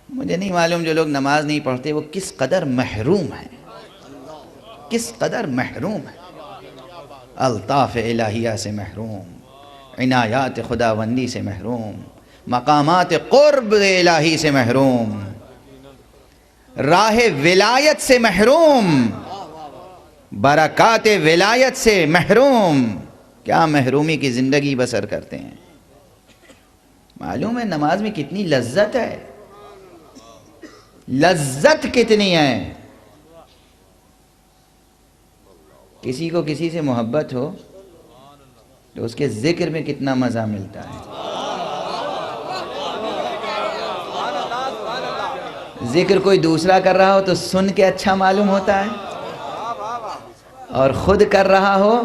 مجھے نہیں معلوم جو لوگ نماز نہیں پڑھتے وہ کس قدر محروم ہیں، کس قدر محروم ہیں، الطاف الہیہ سے محروم، عنایات خداوندی سے محروم، مقامات قرب الہی سے محروم، راہ ولایت سے محروم، برکات ولایت سے محروم، کیا محرومی کی زندگی بسر کرتے ہیں۔ معلوم ہے نماز میں کتنی لذت ہے، لذت کتنی ہے۔ کسی کو کسی سے محبت ہو تو اس کے ذکر میں کتنا مزہ ملتا ہے، ذکر کوئی دوسرا کر رہا ہو تو سن کے اچھا معلوم ہوتا ہے، اور خود کر رہا ہو